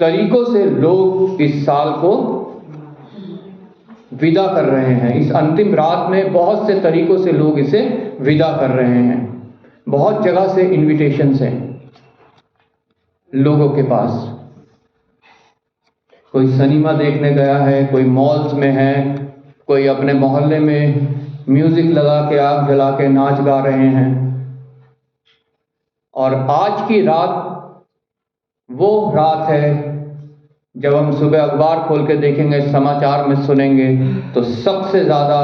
तरीकों से लोग इस साल को विदा कर रहे हैं। इस अंतिम रात में बहुत से तरीकों से लोग इसे विदा कर रहे हैं। बहुत जगह से इनविटेशंस हैं लोगों के पास। कोई सिनेमा देखने गया है, कोई मॉल्स में है, कोई अपने मोहल्ले में म्यूजिक लगा के, आग जला के नाच गा रहे हैं। और आज की रात वो रात है जब हम सुबह अखबार खोल के देखेंगे, समाचार में सुनेंगे, तो सबसे ज़्यादा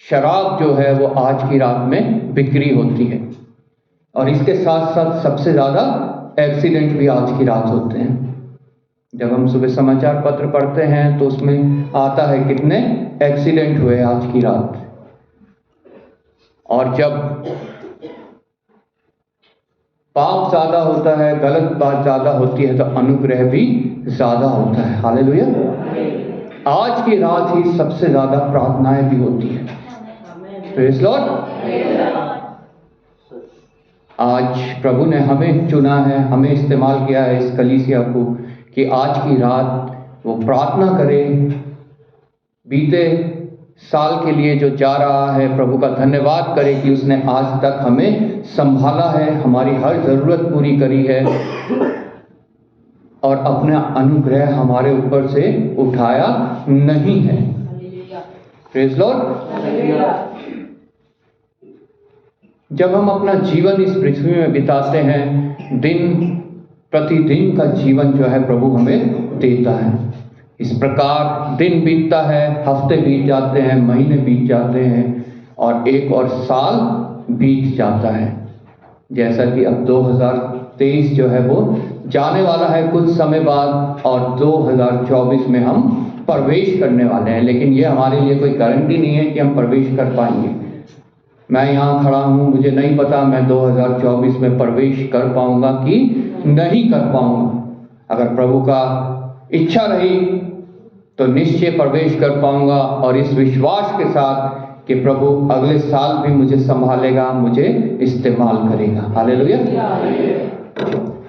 शराब जो है वो आज की रात में बिक्री होती है। और इसके साथ साथ सबसे ज़्यादा एक्सीडेंट भी आज की रात होते हैं। जब हम सुबह समाचार पत्र पढ़ते हैं तो उसमें आता है कितने एक्सीडेंट हुए आज की रात। और जब पाप ज़्यादा होता है, गलत बात ज़्यादा होती है, तो अनुग्रह भी ज़्यादा होता है। हालेलुया। आज की रात ही सबसे ज़्यादा प्रार्थनाएं भी होती है। Praise Lord. आज प्रभु ने हमें चुना है, हमें इस्तेमाल किया है इस कलीसिया को, कि आज की रात वो प्रार्थना करें। बीते साल के लिए जो जा रहा है, प्रभु का धन्यवाद करें कि उसने आज तक हमें संभाला है, हमारी हर ज़रूरत पूरी करी है और अपना अनुग्रह हमारे ऊपर से उठाया नहीं है। Praise Lord. जब हम अपना जीवन इस पृथ्वी में बिताते हैं, दिन प्रतिदिन का जीवन जो है प्रभु हमें देता है। इस प्रकार दिन बीतता है, हफ्ते बीत जाते हैं, महीने बीत जाते हैं और एक और साल बीत जाता है। जैसा कि अब 2023 जो है वो जाने वाला है कुछ समय बाद और 2024 में हम प्रवेश करने वाले हैं। लेकिन ये हमारे लिए कोई गारंटी नहीं है कि हम प्रवेश कर पाएंगे। मैं यहाँ खड़ा हूँ, मुझे नहीं पता मैं 2024 में प्रवेश कर पाऊंगा कि नहीं कर पाऊंगा। अगर प्रभु का इच्छा रही तो निश्चय प्रवेश कर पाऊंगा और इस विश्वास के साथ कि प्रभु अगले साल भी मुझे संभालेगा, मुझे इस्तेमाल करेगा। हालेलुया।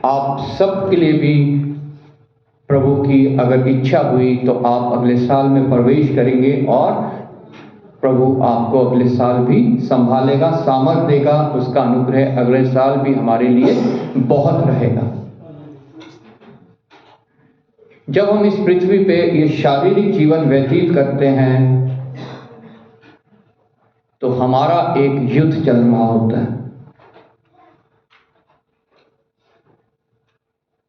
आप सब के लिए भी प्रभु की अगर इच्छा हुई तो आप अगले साल में प्रवेश करेंगे और प्रभु आपको अगले साल भी संभालेगा, सामर्थ देगा। उसका अनुग्रह अगले साल भी हमारे लिए बहुत रहेगा। जब हम इस पृथ्वी पे ये शारीरिक जीवन व्यतीत करते हैं तो हमारा एक युद्ध चल रहा होता है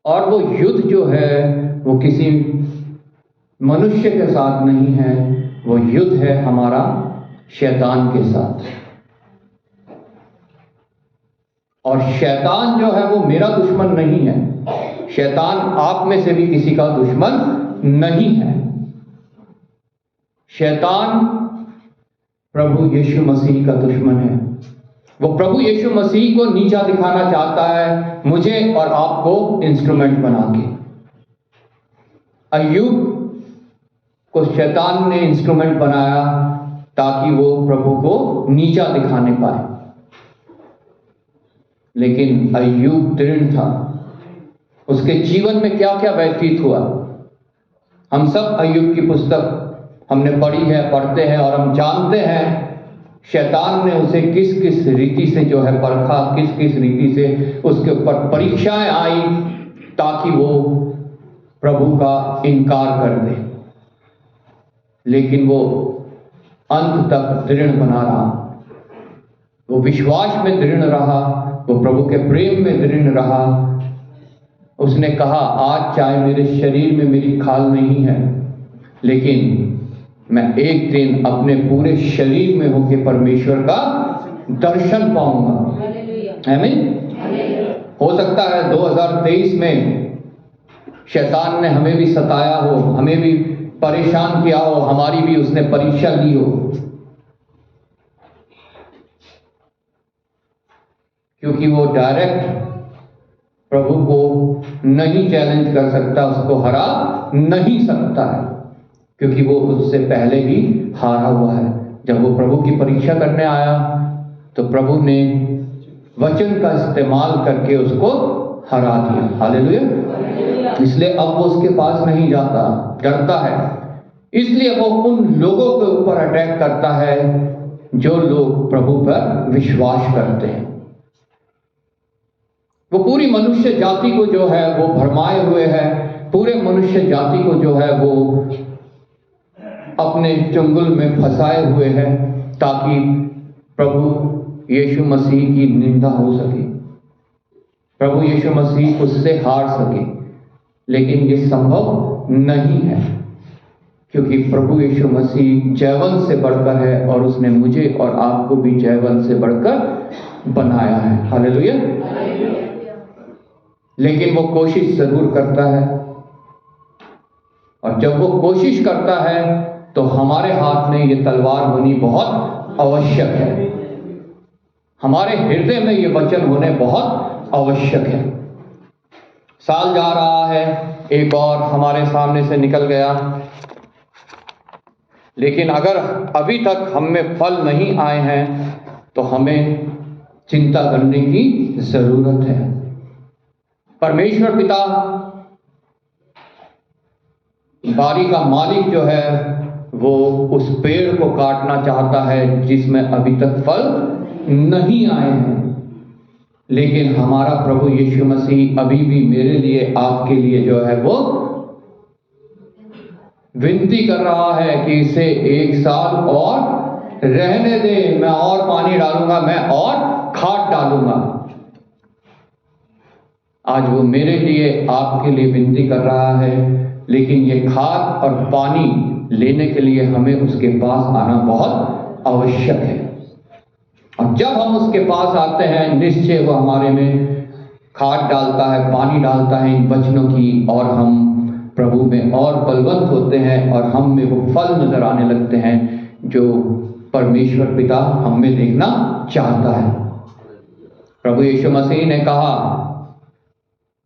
और वो युद्ध जो है वो किसी मनुष्य के साथ नहीं है, वो युद्ध है हमारा शैतान के साथ। और शैतान जो है वो मेरा दुश्मन नहीं है, शैतान आप में से भी किसी का दुश्मन नहीं है। शैतान प्रभु यीशु मसीह का दुश्मन है। वो प्रभु यीशु मसीह को नीचा दिखाना चाहता है, मुझे और आपको इंस्ट्रूमेंट बना के। अय्यूब को शैतान ने इंस्ट्रूमेंट बनाया ताकि वो प्रभु को नीचा दिखाने पाए। लेकिन अय्यूब दृढ़ था। उसके जीवन में क्या क्या व्यतीत हुआ, हम सब अय्यूब की पुस्तक हमने पढ़ी है, पढ़ते हैं और हम जानते हैं शैतान ने उसे किस किस रीति से जो है परखा, किस किस रीति से उसके ऊपर परीक्षाएं आई ताकि वो प्रभु का इनकार कर दे। लेकिन वो अंत तक दृढ़ बना रहा, वो विश्वास में दृढ़ रहा, वो प्रभु के प्रेम में दृढ़ रहा। उसने कहा, आज चाहे मेरे शरीर में मेरी खाल नहीं है, लेकिन मैं एक दिन अपने पूरे शरीर में होकर परमेश्वर का दर्शन पाऊंगा। आमीन। हो सकता है 2023 में शैतान ने हमें भी सताया हो, हमें भी परेशान किया हो, हमारी भी उसने परीक्षा ली हो, क्योंकि वो डायरेक्ट प्रभु को नहीं चैलेंज कर सकता, उसको हरा नहीं सकता है, क्योंकि वो उससे पहले ही हारा हुआ है। जब वो प्रभु की परीक्षा करने आया तो प्रभु ने वचन का इस्तेमाल करके उसको हरा दिया। हालेलुया। इसलिए अब वो उसके पास नहीं जाता, डरता है। इसलिए वो उन लोगों के ऊपर अटैक करता है जो लोग प्रभु पर विश्वास करते हैं। वो पूरी मनुष्य जाति को जो है वो भरमाए हुए है, पूरे मनुष्य जाति को जो है वो अपने चंगुल में फंसाए हुए है, ताकि प्रभु यीशु मसीह की निंदा हो सके, प्रभु यीशु मसीह उससे हार सके। लेकिन ये संभव नहीं है, क्योंकि प्रभु यीशु मसीह जयवंत से बढ़कर है और उसने मुझे और आपको भी जयवंत से बढ़कर बनाया है। हालेलुया। लेकिन वो कोशिश जरूर करता है, और जब वो कोशिश करता है तो हमारे हाथ में ये तलवार होनी बहुत आवश्यक है, हमारे हृदय में ये वचन होने बहुत आवश्यक है। साल जा रहा है, एक और हमारे सामने से निकल गया, लेकिन अगर अभी तक हम में फल नहीं आए हैं तो हमें चिंता करने की जरूरत है। परमेश्वर पिता, बारी का मालिक जो है वो उस पेड़ को काटना चाहता है जिसमें अभी तक फल नहीं आए हैं, लेकिन हमारा प्रभु यीशु मसीह अभी भी मेरे लिए, आपके लिए जो है वो विनती कर रहा है कि इसे 1 साल और रहने दे, मैं और पानी डालूंगा, मैं और खाद डालूंगा। आज वो मेरे लिए, आपके लिए विनती कर रहा है, लेकिन ये खाद और पानी लेने के लिए हमें उसके पास आना बहुत आवश्यक है। और जब हम उसके पास आते हैं, निश्चय वो हमारे में खाद डालता है, पानी डालता है इन वचनों की, और हम प्रभु में और बलवंत होते हैं और हम में वो फल नजर आने लगते हैं जो परमेश्वर पिता हम में देखना चाहता है। प्रभु यीशु मसीह ने कहा,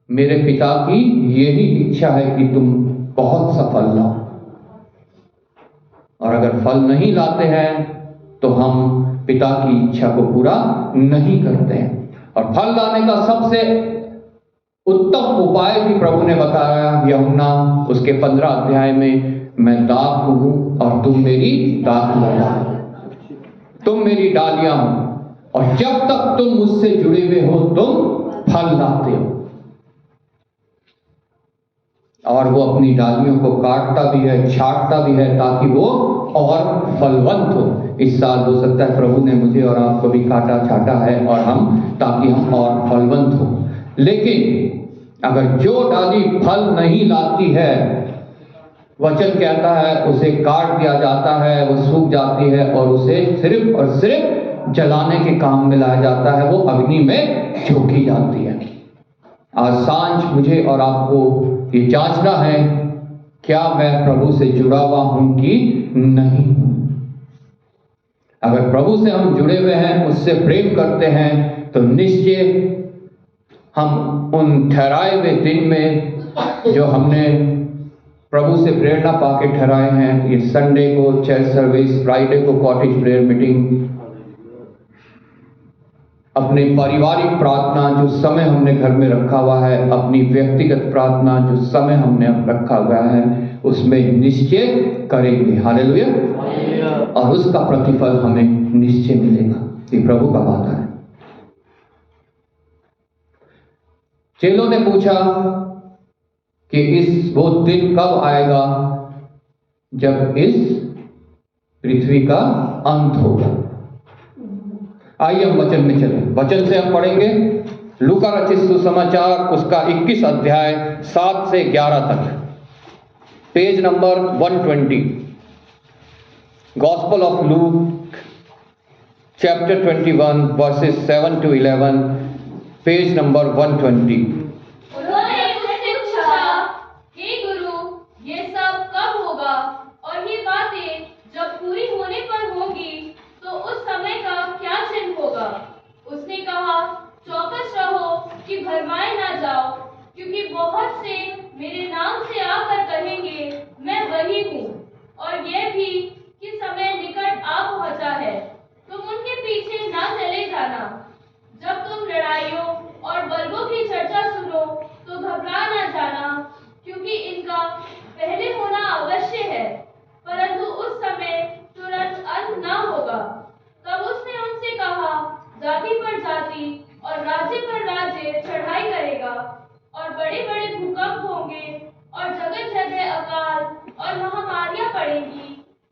मेरे पिता की यही इच्छा है कि तुम बहुत सा फल लाओ, और अगर फल नहीं लाते हैं तो हम पिता की इच्छा को पूरा नहीं करते हैं। और फल लाने का सबसे उत्तम उपाय भी प्रभु ने बताया यूहन्ना उसके 15 अध्याय में, मैं दाख हूं और तुम मेरी दाख लगा, तुम मेरी डालियां हो, और जब तक तुम मुझसे जुड़े हुए हो तुम फल लाते हो। और वो अपनी डालियों को काटता भी है, छांटता भी है, ताकि वो और फलवंत हो। इस साल हो सकता है प्रभु ने मुझे और आपको भी काटा छाटा है, और ताकि हम और फलवंत हो। लेकिन अगर जो डाली फल नहीं लाती है, वचन कहता है उसे काट दिया जाता है, वो सूख जाती है, और उसे सिर्फ और सिर्फ जलाने के काम में लाया जाता है, वो अग्नि में झोंकी जाती है। आज सांझ मुझे और आपको ये जांचना है, क्या मैं प्रभु से जुड़ा हुआ हूं कि नहीं हूं। अगर प्रभु से हम जुड़े हुए हैं, उससे प्रेम करते हैं, तो निश्चय हम उन ठहराए हुए दिन में जो हमने प्रभु से प्रेरणा पाके ठहराए हैं, ये संडे को चर्च सर्विस, फ्राइडे को कॉटेज प्रेयर मीटिंग, अपने पारिवारिक प्रार्थना जो समय हमने घर में रखा हुआ है, अपनी व्यक्तिगत प्रार्थना जो समय हमने रखा हुआ है, उसमें निश्चय करेंगे। हालेलुया। और उसका प्रतिफल हमें निश्चय मिलेगा, ये प्रभु का वादा है। चेलों ने पूछा कि वो दिन कब आएगा जब इस पृथ्वी का अंत होगा। आइए हम वचन में चलें। वचन से हम पढ़ेंगे लूका रचित सुसमाचार उसका 21 अध्याय 7 से 11 तक, page number 120, gospel of Luke chapter 21 versus 7 to 11, page number 120। उन्होंने उससे पूछा, हे गुरु, ये सब कब होगा और ये बातें जब पूरी होने पर होंगी तो उस समय का क्या चिन्ह होगा? उसने कहा, चौकस रहो कि भरमाए ना जाओ, क्योंकि बहुत से मेरे नाम से आकर कहेंगे मैं वही हूँ, और यह भी कि समय निकट आ पहुँचा है। तुम उनके पीछे ना चले जाना। जब तुम लड़ाइयों और बलवों की चर्चा सुनो तो घबरा ना जाना, जगह अकाल और महामारियां पड़ेंगी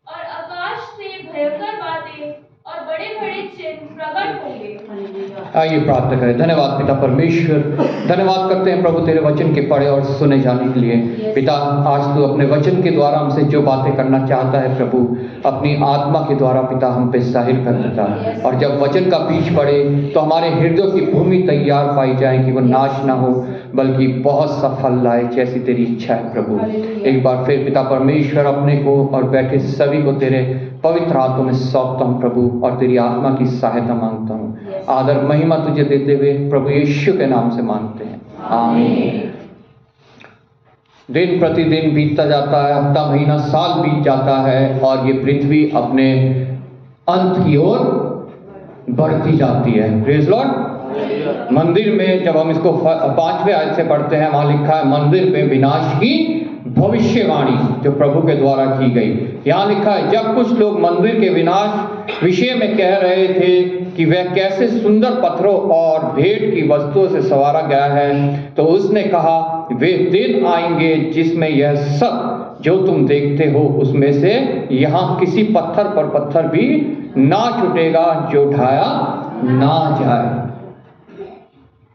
और आकाश से भयंकर बातें और बड़े बड़े चिन्ह प्रकट होंगे। आइए प्रार्थना करें। धन्यवाद पिता परमेश्वर, धन्यवाद करते हैं प्रभु तेरे वचन के पढ़े और सुने जाने के लिए। पिता, आज तू अपने वचन के द्वारा हमसे जो बातें करना चाहता है प्रभु, अपनी आत्मा के द्वारा पिता हम पे जाहिर कर देता। और जब वचन का बीज पड़े तो हमारे हृदय की भूमि तैयार पाई जाए कि वो नाश ना हो बल्कि बहुत सा फल लाए, जैसी तेरी इच्छा है प्रभु। एक बार फिर पिता परमेश्वर अपने को और बैठे सभी को तेरे पवित्र हाथों में सौंपता हूँ प्रभु, और तेरी आत्मा की सहायता मांगता हूँ। आदर महिमा तुझे देते हुए प्रभु यीशु के नाम से मांगते हैं, आमीन। दिन प्रतिदिन बीतता जाता है, हफ्ता महीना साल बीत जाता है और ये पृथ्वी अपने अंत की ओर बढ़ती जाती है। Praise Lord. मंदिर में जब हम इसको 5वें आयत से पढ़ते हैं, वहां लिखा है मंदिर में विनाश की भविष्यवाणी जो प्रभु के द्वारा की गई। यहाँ लिखा है जब कुछ लोग मंदिर के विनाश विषय में कह रहे थे कि वह कैसे सुंदर पत्थरों और भेंट की वस्तुओं से संवारा गया है, तो उसने कहा वे दिन आएंगे जिसमें यह सब जो तुम देखते हो उसमें से यहाँ किसी पत्थर पर पत्थर भी ना छूटेगा जो ढाया ना जाए।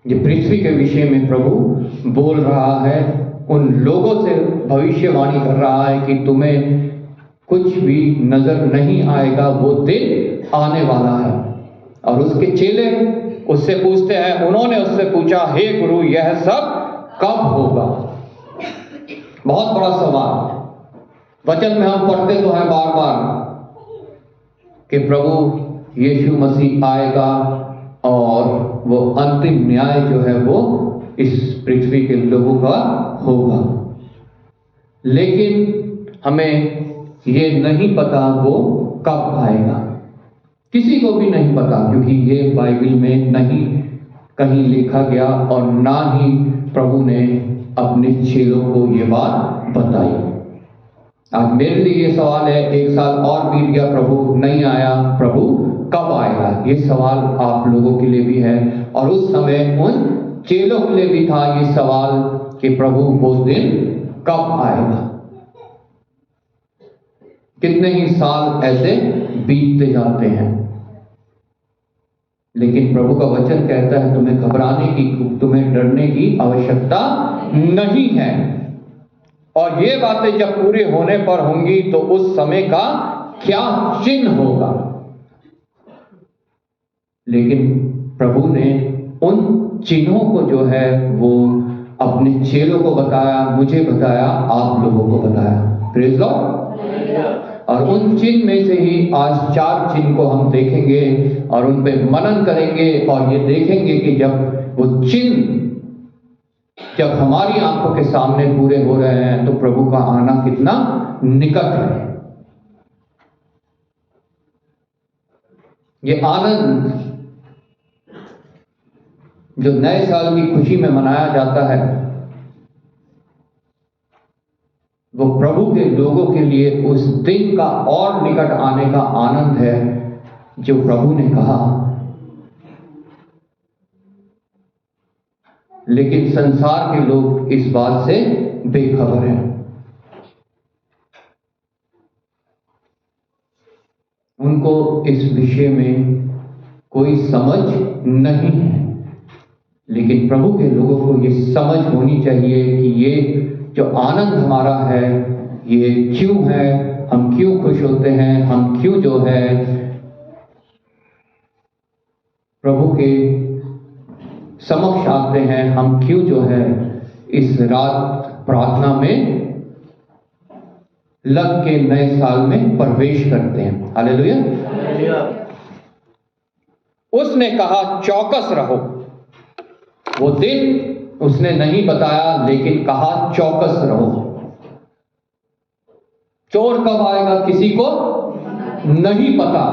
ये पृथ्वी के विषय में प्रभु बोल रहा है, उन लोगों से भविष्यवाणी कर रहा है कि तुम्हें कुछ भी नजर नहीं आएगा, वो दिन आने वाला है। और उसके चेले उससे पूछते हैं, उन्होंने उससे पूछा, हे गुरु यह सब कब होगा? बहुत बड़ा सवाल। वचन में हम पढ़ते तो हैं बार बार कि प्रभु यीशु मसीह आएगा और वो अंतिम न्याय जो है वो इस पृथ्वी के लोगों का होगा, लेकिन हमें ये नहीं पता वो कब आएगा। किसी को भी नहीं पता, क्योंकि ये बाइबल में नहीं कहीं लिखा गया और ना ही प्रभु ने अपने चेलों को ये बात बताई। आज मेरे लिए ये सवाल है, एक साल और बीत गया, प्रभु नहीं आया, प्रभु कब आएगा? ये सवाल आप लोगों के लिए भी है और उस समय उन चेलों के लिए भी था ये सवाल कि प्रभु वो दिन कब आएगा। कितने ही साल ऐसे बीतते जाते हैं, लेकिन प्रभु का वचन कहता है तुम्हें घबराने की, तुम्हें डरने की आवश्यकता नहीं है। और ये बातें जब पूरे होने पर होंगी तो उस समय का क्या चिन्ह होगा। लेकिन प्रभु ने उन चिन्हों को जो है वो अपने चेलों को बताया, मुझे बताया, आप लोगों को बताया। Praise Lord. और उन चिन्ह में से ही आज 4 चिन्ह को हम देखेंगे और उन पे मनन करेंगे और ये देखेंगे कि जब वो चिन्ह जब हमारी आंखों के सामने पूरे हो रहे हैं तो प्रभु का आना कितना निकट है। ये आनंद जो नए साल की खुशी में मनाया जाता है, वो प्रभु के लोगों के लिए उस दिन का और निकट आने का आनंद है जो प्रभु ने कहा। लेकिन संसार के लोग इस बात से बेखबर हैं। उनको इस विषय में कोई समझ नहीं है, लेकिन प्रभु के लोगों को ये समझ होनी चाहिए कि ये जो आनंद हमारा है ये क्यों है, हम क्यों खुश होते हैं, हम क्यों जो है प्रभु के समक्ष आते हैं, हम क्यों जो है इस रात प्रार्थना में लग के नए साल में प्रवेश करते हैं। हालेलुया। उसने कहा चौकस रहो। वो दिन उसने नहीं बताया, लेकिन कहा चौकस रहो। चोर कब आएगा किसी को नहीं पता।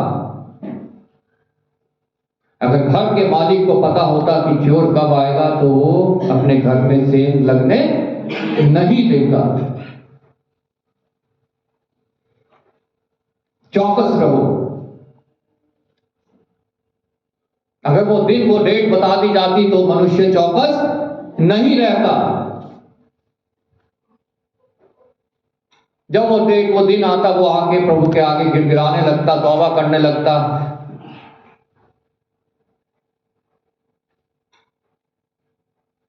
अगर घर के मालिक को पता होता कि चोर कब आएगा तो वो अपने घर में से लगने नहीं देता। चौकस रहो। अगर वो दिन, वो डेट बता दी जाती तो मनुष्य चौकस नहीं रहता। जब वो दिन आता, वो आके प्रभु के आगे गिड़गिड़ाने लगता, तौबा करने लगता।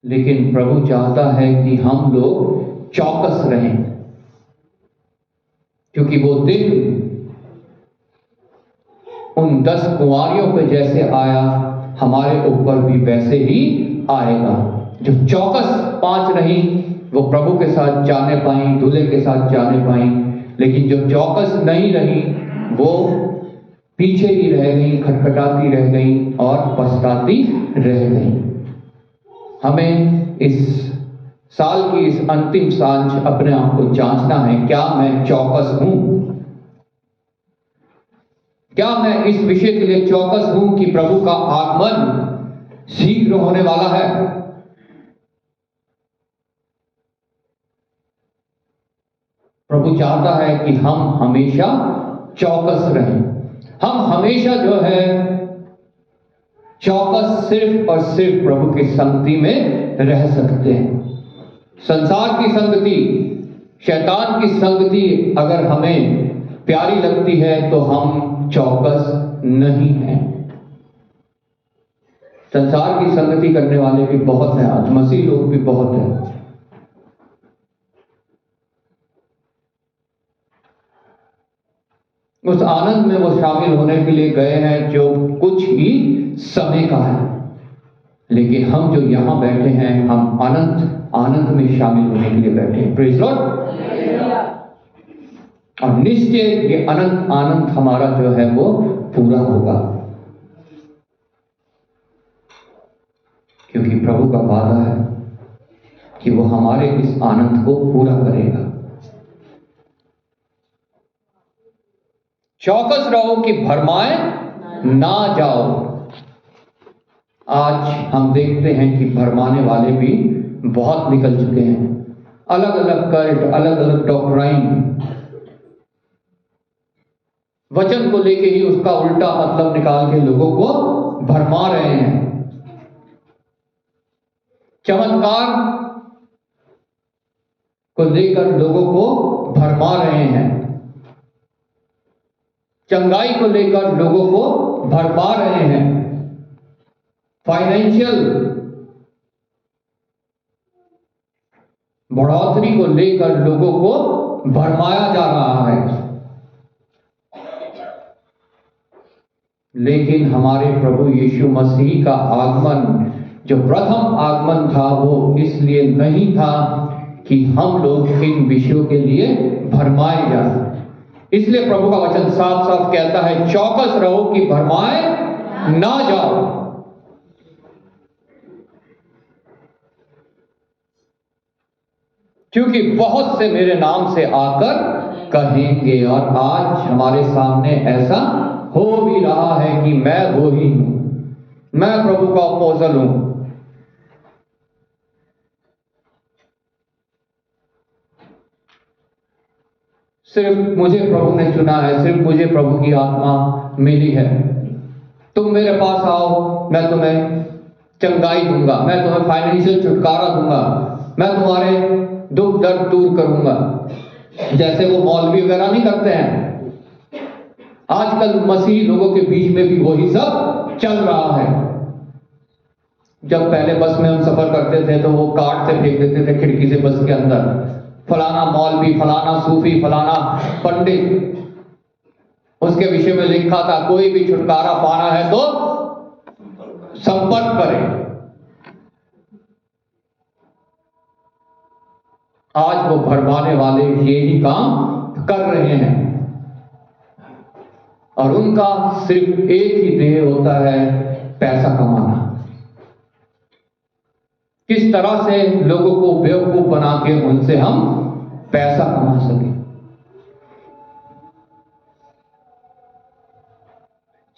लेकिन प्रभु चाहता है कि हम लोग चौकस रहें, क्योंकि वो दिन उन 10 कुंवारियों पे जैसे आया, हमारे ऊपर भी वैसे ही आएगा। जो चौकस 5 रही, वो प्रभु के साथ जाने पाई, दूल्हे के साथ जाने पाई। लेकिन जो चौकस नहीं रही, वो पीछे ही रह गई, खटखटाती रह गई और पछताती रह गई। हमें इस साल की इस अंतिम सांझ अपने आप को जांचना है, क्या मैं चौकस हूं? क्या मैं इस विषय के लिए चौकस हूं कि प्रभु का आगमन शीघ्र होने वाला है? प्रभु चाहता है कि हम हमेशा चौकस रहें। हम हमेशा जो है चौकस सिर्फ और सिर्फ प्रभु की संगति में रह सकते हैं। संसार की संगति, शैतान की संगति अगर हमें प्यारी लगती है तो हम चौकस नहीं हैं। संसार की संगति करने वाले भी बहुत हैं, आज मसीह लोग भी बहुत हैं। उस आनंद में वो शामिल होने के लिए गए हैं जो कुछ ही समय का है। लेकिन हम जो यहां बैठे हैं, हम आनंद में शामिल होने के लिए बैठे हैं। Praise Lord. और निश्चय ये अनंत आनंद हमारा जो है वो पूरा होगा, क्योंकि प्रभु का वादा है कि वो हमारे इस आनंद को पूरा करेगा। चौकस रहो कि भरमाए ना जाओ। आज हम देखते हैं कि भरमाने वाले भी बहुत निकल चुके हैं। अलग अलग कल्ट, अलग अलग डॉक्ट्राइन, वचन को लेके ही उसका उल्टा मतलब निकाल के लोगों को भरमा रहे हैं। चमत्कार को लेकर लोगों को भरमा रहे हैं। चंगाई को लेकर लोगों को भरमा रहे हैं। फाइनेंशियल बढ़ोतरी को लेकर लोगों को भरमाया जा रहा है। लेकिन हमारे प्रभु यीशु मसीह का आगमन, जो प्रथम आगमन था, वो इसलिए नहीं था कि हम लोग इन विषयों के लिए भरमाए जाए। इसलिए प्रभु का वचन साफ साफ कहता है, चौकस रहो कि भरमाए ना जाओ। क्योंकि बहुत से मेरे नाम से आकर कहेंगे, और आज हमारे सामने ऐसा हो भी रहा है कि मैं वो ही हूं, मैं प्रभु का अपोस्टल हूं। सिर्फ मुझे प्रभु ने चुना है, सिर्फ मुझे प्रभु की आत्मा मिली है। तुम मेरे पास आओ, मैं तुम्हें चंगाई दूंगा, मैं तुम्हें फाइनेंशियल छुटकारा दूंगा, मैं तुम्हारे दुख दर्द दूर करूंगा, जैसे वो मौलवी वगैरह नहीं करते हैं। आजकल मसीही लोगों के बीच में भी वही सब चल रहा है। जब पहले बस में हम सफर करते थे तो वो कार्ड से फेंक देते थे खिड़की से बस के अंदर, फलाना मौलवी, फलाना सूफी, फलाना पंडित, उसके विषय में लिखा था कोई भी छुटकारा पाना है तो संपर्क करें। आज वो भरमाने वाले यही काम कर रहे हैं, और उनका सिर्फ एक ही ध्येय होता है, पैसा कमाना। किस तरह से लोगों को बेवकूफ बना के उनसे हम पैसा कमा सके।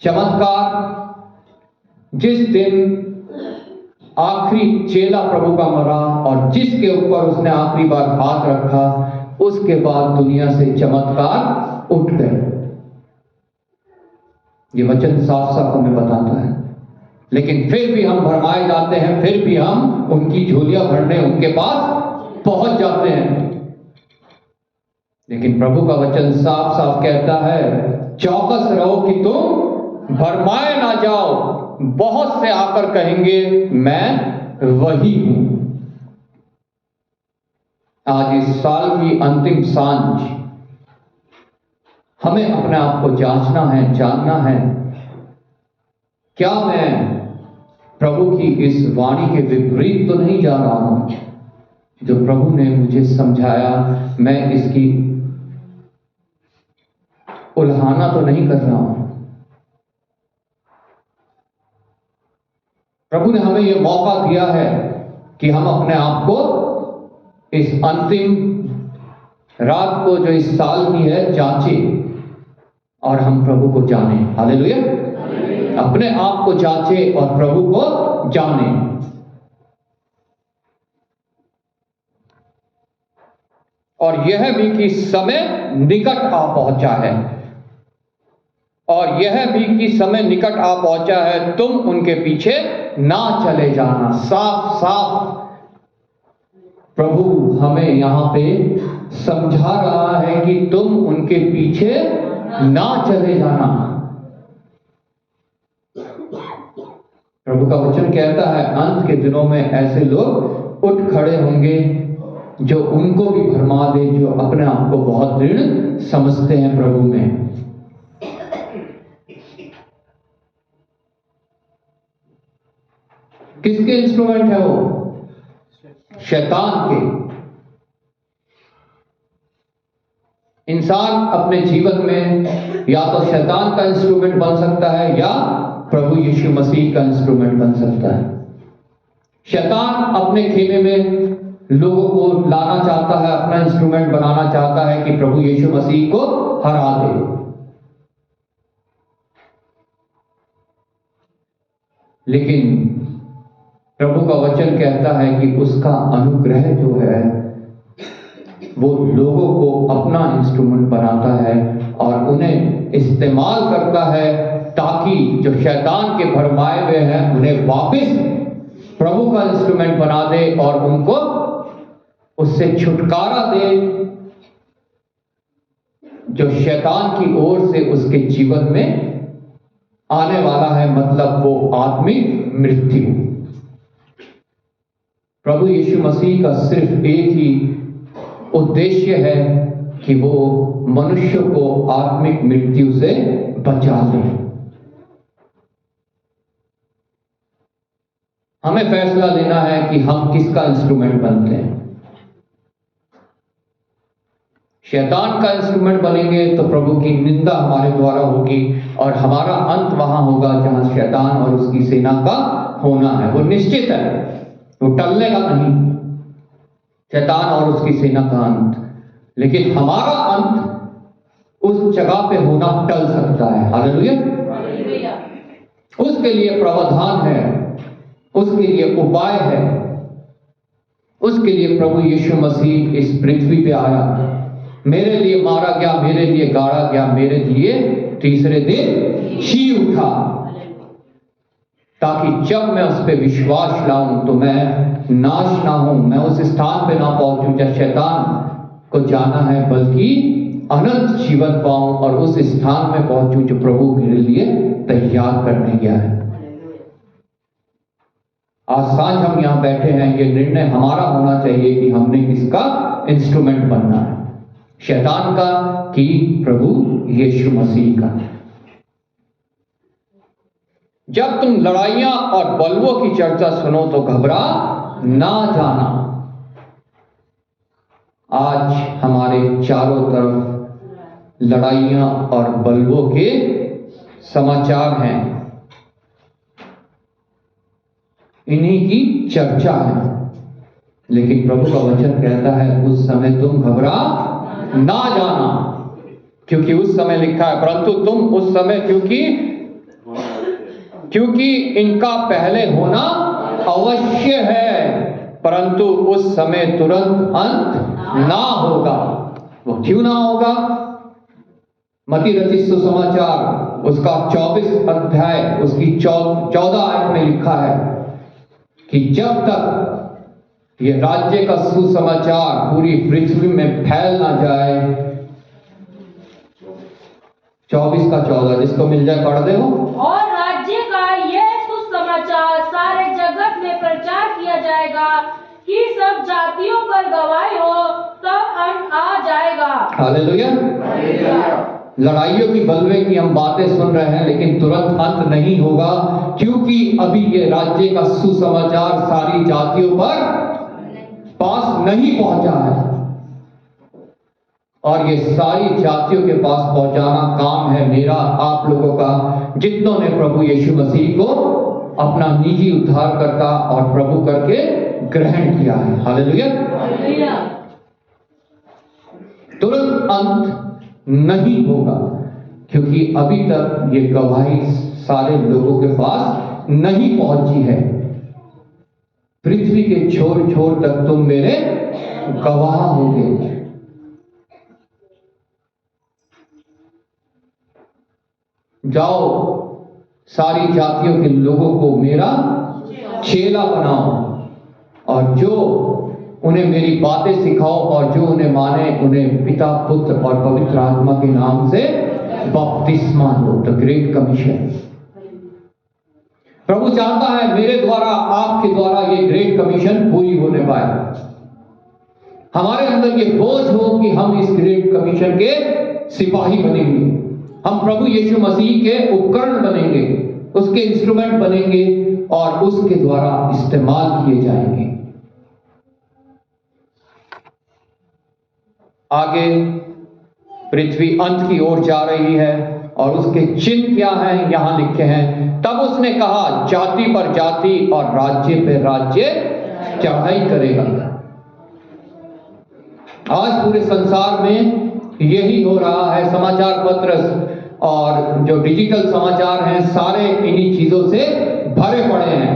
चमत्कार, जिस दिन आखिरी चेला प्रभु का मरा और जिसके ऊपर उसने आखिरी बार हाथ रखा, उसके बाद दुनिया से चमत्कार उठ गए। ये वचन साफ साफ हमें बताता है। लेकिन फिर भी हम भरमाए जाते हैं, फिर भी हम उनकी झोलियां भरने उनके पास पहुंच जाते हैं। लेकिन प्रभु का वचन साफ साफ कहता है, चौकस रहो कि तुम भरमाए ना जाओ। बहुत से आकर कहेंगे मैं वही हूं। आज इस साल की अंतिम सांझ हमें अपने आप को जांचना है, जानना है, क्या मैं प्रभु की इस वाणी के विपरीत तो नहीं जा रहा हूं? जो प्रभु ने मुझे समझाया, मैं इसकी उल्हाना तो नहीं कर रहा हूं? प्रभु ने हमें यह मौका दिया है कि हम अपने आप को इस अंतिम रात को जो इस साल की है जांचें और हम प्रभु को जाने। हालेलुया। अपने आप को जांचे और प्रभु को जाने। और यह भी कि समय निकट आ पहुंचा है, और यह भी कि समय निकट आ पहुंचा है, तुम उनके पीछे ना चले जाना। साफ साफ प्रभु हमें यहां पे समझा रहा है कि तुम उनके पीछे ना चले जाना। प्रभु का वचन कहता है, अंत के दिनों में ऐसे लोग उठ खड़े होंगे जो उनको भी भरमा दे, जो अपने आप को बहुत दृढ़ समझते हैं प्रभु में। किसके इंस्ट्रूमेंट है वो? शैतान के। इंसान अपने जीवन में या तो शैतान का इंस्ट्रूमेंट बन सकता है या प्रभु यीशु मसीह का इंस्ट्रूमेंट बन सकता है। शैतान अपने खेमे में लोगों को लाना चाहता है, अपना इंस्ट्रूमेंट बनाना चाहता है कि प्रभु यीशु मसीह को हरा दे। लेकिन प्रभु का वचन कहता है कि उसका अनुग्रह जो है वो लोगों को अपना इंस्ट्रूमेंट बनाता है और उन्हें इस्तेमाल करता है ताकि जो शैतान के भरमाए हुए हैं उन्हें वापस प्रभु का इंस्ट्रूमेंट बना दे और उनको उससे छुटकारा दे जो शैतान की ओर से उसके जीवन में आने वाला है, मतलब वो आत्मिक मृत्यु। प्रभु यीशु मसीह का सिर्फ एक ही उद्देश्य है कि वो मनुष्य को आत्मिक मृत्यु से बचा ले। हमें फैसला लेना है कि हम किसका इंस्ट्रूमेंट बनते हैं। शैतान का इंस्ट्रूमेंट बनेंगे तो प्रभु की निंदा हमारे द्वारा होगी और हमारा अंत वहां होगा जहां शैतान और उसकी सेना का होना है। वो निश्चित है, वो टलने का नहीं, शैतान और उसकी सेना का अंत। लेकिन हमारा अंत उस जगह पे होना टल सकता है। हालेलुया। उसके लिए प्रावधान है, उसके लिए उपाय है, उसके लिए प्रभु यीशु मसीह इस पृथ्वी पे आया, मेरे लिए मारा गया, मेरे लिए गाड़ा गया, मेरे लिए तीसरे दिन जी उठा, ताकि जब मैं उस पर विश्वास लाऊं तो मैं नाश ना हूं, मैं उस स्थान पे ना पहुंचूं जब शैतान को जाना है, बल्कि अनंत जीवन पाऊं और उस स्थान में पहुंचूं जो प्रभु मेरे लिए तैयार करने गया है। आज सांझ हम यहां बैठे हैं, ये निर्णय हमारा होना चाहिए कि हमने किसका इंस्ट्रूमेंट बनना है, शैतान का कि प्रभु यीशु मसीह का। जब तुम लड़ाइयां और बलवों की चर्चा सुनो तो घबरा ना जाना। आज हमारे चारों तरफ लड़ाइयां और बलवों के समाचार हैं, इन्हीं की चर्चा है। लेकिन प्रभु का वचन कहता है उस समय तुम घबरा ना जाना, क्योंकि उस समय लिखा है, परंतु तुम उस समय क्योंकि इनका पहले होना अवश्य है, परंतु उस समय तुरंत अंत ना होगा। वो क्यों ना होगा? मत्ती रचित सुसमाचार उसका 24 अध्याय उसकी 14 आयत में लिखा है कि जब तक ये राज्य का सुसमाचार पूरी पृथ्वी में फैल ना जाए 24 का 14, जिसको मिल जाए पढ़ दे वो। और राज्य का यह सुसमाचार सारे जगत में प्रचार किया जाएगा कि सब जातियों पर गवाही हो, तब अंत आ जाएगा। हालेलुया। लड़ाइयों की बलवे की हम बातें सुन रहे हैं, लेकिन तुरंत अंत नहीं होगा, क्योंकि अभी ये राज्य का सुसमाचार सारी जातियों पर पास नहीं पहुंचा है। और ये सारी जातियों के पास पहुंचाना काम है मेरा, आप लोगों का, जितनों ने प्रभु यीशु मसीह को अपना निजी उद्धारकर्ता और प्रभु करके ग्रहण किया है। हालेलुया। तुरंत अंत नहीं होगा, क्योंकि अभी तक ये गवाही सारे लोगों के पास नहीं पहुंची है। पृथ्वी के छोर छोर तक तुम मेरे गवाह होगे। जाओ, सारी जातियों के लोगों को मेरा चेला बनाओ, और जो उन्हें मेरी बातें सिखाओ, और जो उन्हें माने उन्हें पिता, पुत्र और पवित्र आत्मा के नाम से बपतिस्मा दो। The great commission. प्रभु चाहता है मेरे द्वारा, आपके द्वारा ये ग्रेट कमीशन पूरी होने पाए। हमारे अंदर ये बोझ हो कि हम इस ग्रेट कमीशन के सिपाही बनेंगे, हम प्रभु यीशु मसीह के उपकरण बनेंगे, उसके इंस्ट्रूमेंट बनेंगे और उसके द्वारा इस्तेमाल किए जाएंगे। आगे पृथ्वी अंत की ओर जा रही है, और उसके चिन्ह क्या हैं यहां लिखे हैं। तब उसने कहा, जाति पर जाति और राज्य पर राज्य चढ़ाई करेगा। आज पूरे संसार में यही हो रहा है। समाचार पत्र और जो डिजिटल समाचार हैं सारे इन्हीं चीजों से भरे पड़े हैं।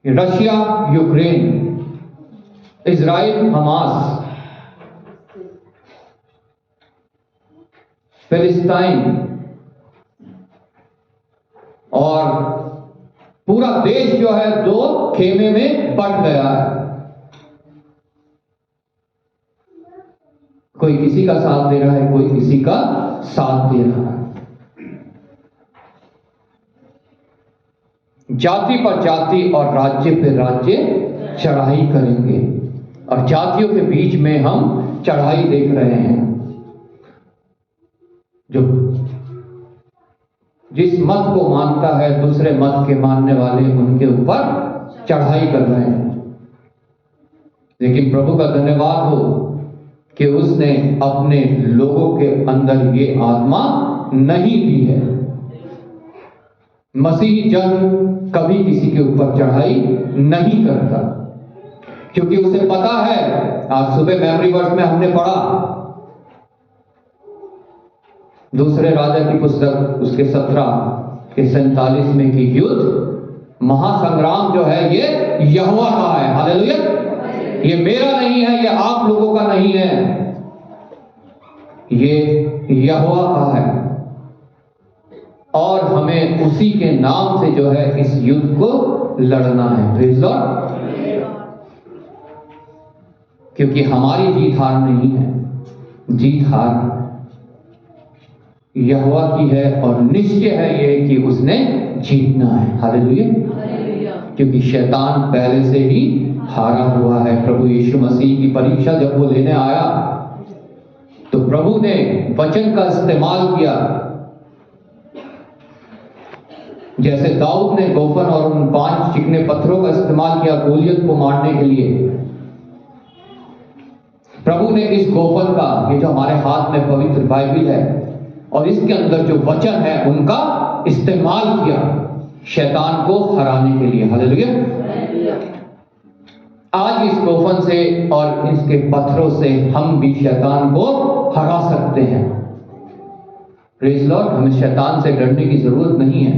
रशिया यूक्रेन, इजराइल हमास, फिलिस्तीन, और पूरा देश जो है दो खेमे में बंट गया है। कोई किसी का साथ दे रहा है, कोई किसी का साथ दे रहा है। जाति पर जाति और राज्य पर राज्य चढ़ाई करेंगे, और जातियों के बीच में हम चढ़ाई देख रहे हैं। जो जिस मत को मानता है, दूसरे मत के मानने वाले उनके ऊपर चढ़ाई कर रहे हैं। लेकिन प्रभु का धन्यवाद हो कि उसने अपने लोगों के अंदर ये आत्मा नहीं दी है। मसीही जन कभी किसी के ऊपर चढ़ाई नहीं करता, क्योंकि उसे पता है। आज सुबह मेमोरी वर्स में हमने पढ़ा, दूसरे राजा की पुस्तक उसके 17 के 47 में कि युद्ध महासंग्राम जो है ये यहोवा का है। हालेलुया। ये मेरा नहीं है, ये आप लोगों का नहीं है, ये यहोवा का है। और हमें उसी के नाम से जो है इस युद्ध को लड़ना है। Praise Lord. क्योंकि हमारी जीत हार नहीं है, जीत हार यहोवा की है, और निश्चय है ये कि उसने जीतना है। हालेलुया। क्योंकि शैतान पहले से ही हारा हुआ है। प्रभु यीशु मसीह की परीक्षा जब वो लेने आया तो प्रभु ने वचन का इस्तेमाल किया। जैसे दाऊद ने गोफन और उन 5 चिकने पत्थरों का इस्तेमाल किया गोलियत को मारने के लिए, प्रभु ने इस गोफन का, ये जो हमारे हाथ में पवित्र बाइबल है और इसके अंदर जो वचन है उनका इस्तेमाल किया शैतान को हराने के लिए। हालेलुया। आज इस गोफन से और इसके पत्थरों से हम भी शैतान को हरा सकते हैं। Praise Lord. हमें शैतान से डरने की जरूरत नहीं है,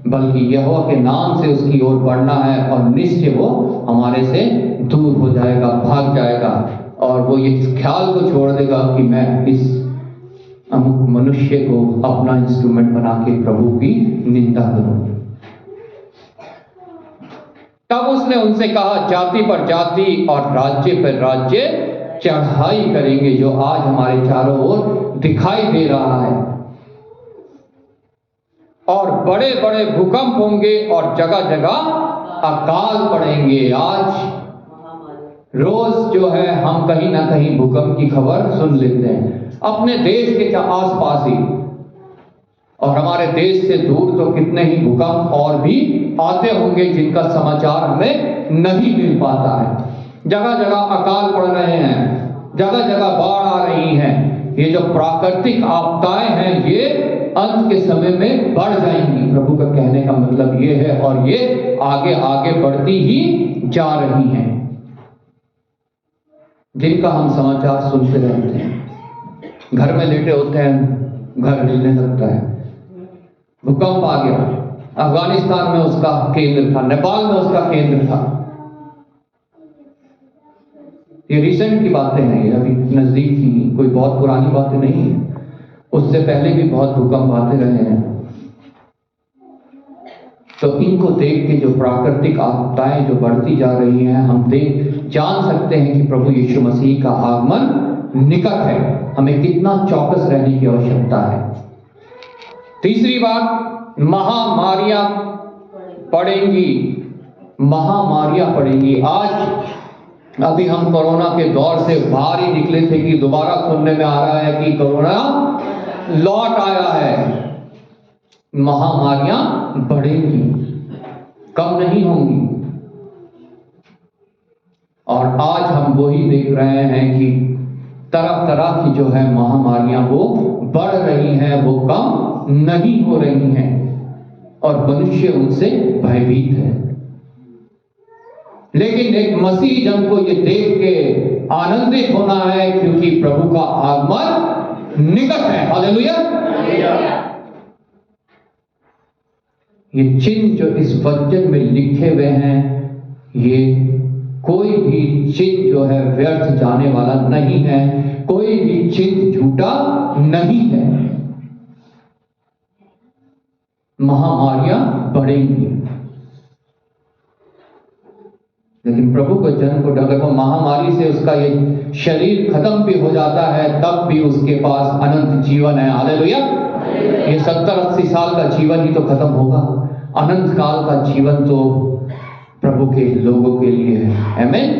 बल्कि यहोवा के नाम से उसकी ओर बढ़ना है, और निश्चय वो हमारे से दूर हो जाएगा, भाग जाएगा, और वो ये ख्याल को छोड़ देगा कि मैं इस अमुक मनुष्य को अपना इंस्ट्रूमेंट बना के प्रभु की निंदा करूं। तब उसने उनसे कहा, जाति पर जाति और राज्य पर राज्य चढ़ाई करेंगे जो आज हमारे चारों ओर दिखाई दे रहा है। और बड़े बड़े भूकंप होंगे और जगह जगह अकाल पड़ेंगे। आज रोज जो है हम कहीं ना कहीं भूकंप की खबर सुन लेते हैं, अपने देश के आसपास ही, और हमारे देश से दूर तो कितने ही भूकंप और भी आते होंगे जिनका समाचार हमें नहीं मिल पाता है। जगह जगह अकाल पड़ रहे हैं, जगह जगह बाढ़ आ रही है। ये जो प्राकृतिक आपदाएं हैं ये अंत के समय में बढ़ जाएंगी। प्रभु का कहने का मतलब ये है, और ये आगे आगे बढ़ती ही जा रही हैं, जिनका हम समाचार सुनते रहते हैं। घर में लेटे होते हैं, घर हिलने लगता है, भूकंप आ गया, अफगानिस्तान में उसका केंद्र था, नेपाल में उसका केंद्र था। ये रिसेंट की बातें हैं, ये अभी नजदीक की, कोई बहुत पुरानी बातें नहीं है। उससे पहले भी बहुत भूकंप आते रहे हैं। तो इनको देख के जो प्राकृतिक आपदाएं जो बढ़ती जा रही हैं, हम जान सकते हैं कि प्रभु यीशु मसीह का आगमन निकट है। हमें कितना चौकस रहने की आवश्यकता है। तीसरी बात, महामारियां पड़ेंगी, महामारियां पड़ेंगी। आज अभी हम कोरोना के दौर से बाहर ही निकले थे कि दोबारा सुनने में आ रहा है कि कोरोना लौट आया है। महामारियां बढ़ेंगी, कम नहीं होंगी। और आज हम वही देख रहे हैं कि तरह तरह की जो है महामारियां वो बढ़ रही हैं, वो कम नहीं हो रही हैं, और मनुष्य उनसे भयभीत है। लेकिन एक मसीह जन को ये देख के आनंदित होना है, क्योंकि प्रभु का आगमन निकट है। हालेलुया। ये चिन्ह जो इस वचन में लिखे हुए हैं, ये कोई भी चिन्ह जो है व्यर्थ जाने वाला नहीं है, कोई भी चिन्ह झूठा नहीं है। महामारियां बढ़ेंगी, लेकिन प्रभु के जन को अगर वो महामारी से उसका ये शरीर खत्म भी हो जाता है, तब भी उसके पास अनंत जीवन है। हालेलुया। ये 70-80 साल का जीवन ही तो खत्म होगा, अनंत काल का जीवन तो प्रभु के लोगों के लिए है। आमीन।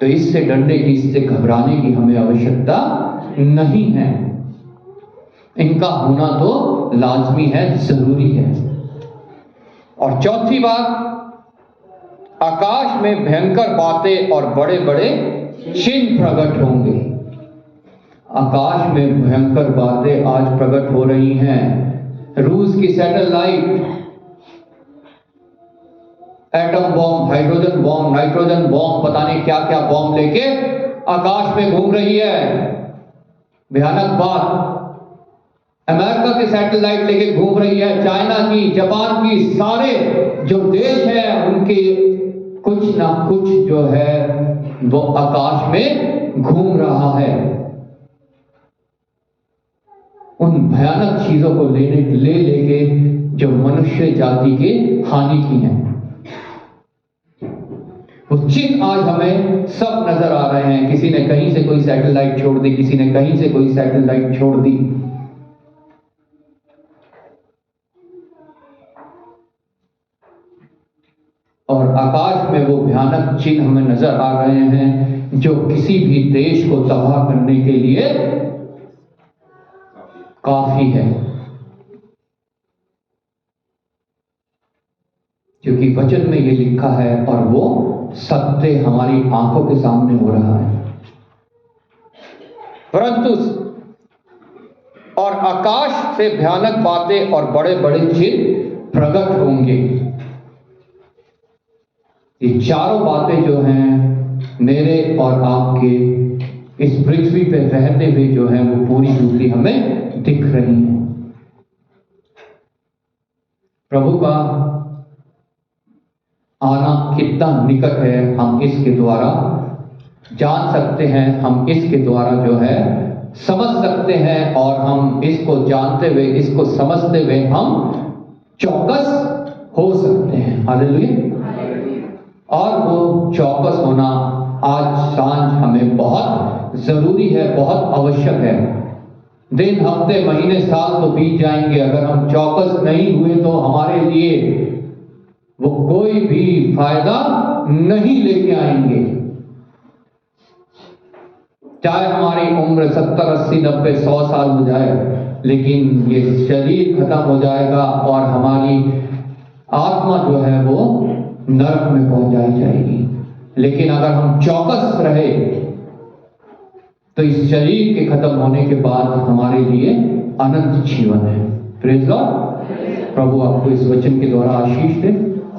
तो इससे डरने की, इससे घबराने की हमें आवश्यकता नहीं है। इनका होना तो लाजमी है, जरूरी है। और चौथी बात, आकाश में भयंकर बातें और बड़े बड़े चिन्ह प्रकट होंगे। आकाश में भयंकर बातें आज प्रकट हो रही हैं। रूस की satellite atom bomb, hydrogen bomb, nitrogen bomb, पता नहीं क्या क्या बॉम्ब लेके आकाश में घूम रही है। भयानक बात। अमेरिका की सैटेलाइट लेके घूम रही है, चाइना की, जापान की, सारे जो देश हैं उनके कुछ ना कुछ जो है वो आकाश में घूम रहा है। उन भयानक चीजों को लेके जो मनुष्य जाति के हानि की हैं, वो चिन्ह आज हमें सब नजर आ रहे हैं। किसी ने कहीं से कोई सैटेलाइट छोड़ दी, किसी ने कहीं से कोई सैटेलाइट छोड़ दी। और आकाश में वो भयानक चिन्ह हमें नजर आ रहे हैं जो किसी भी देश को तबाह करने के लिए काफी है, क्योंकि वचन में ये लिखा है और वो सत्य हमारी आंखों के सामने हो रहा है। परंतु और आकाश से भयानक बातें और बड़े बड़े चिन्ह प्रकट होंगे। ये चारों बातें जो हैं मेरे और आपके इस पृथ्वी पे रहते हुए जो है वो पूरी पूरी हमें दिख रही हैं। प्रभु का आना कितना निकट है हम इसके द्वारा जान सकते हैं, हम इसके द्वारा जो है समझ सकते हैं, और हम इसको जानते हुए, इसको समझते हुए हम चौकस हो सकते हैं। हालेलुया। और वो चौकस होना आज सांझ हमें बहुत जरूरी है, बहुत आवश्यक है। दिन, हफ्ते, महीने, साल तो बीत जाएंगे, अगर हम चौकस नहीं हुए तो हमारे लिए वो कोई भी फायदा नहीं लेके आएंगे। चाहे हमारी उम्र 70, 80, 90, 100 साल हो जाए, लेकिन ये शरीर खत्म हो जाएगा और हमारी आत्मा जो है वो नरक में पहुंचाई जाएगी। लेकिन अगर हम चौकस रहे तो इस शरीर के खत्म होने के बाद हमारे लिए अनंत जीवन है। Praise Lord. प्रभु आपको इस वचन के द्वारा आशीष दे।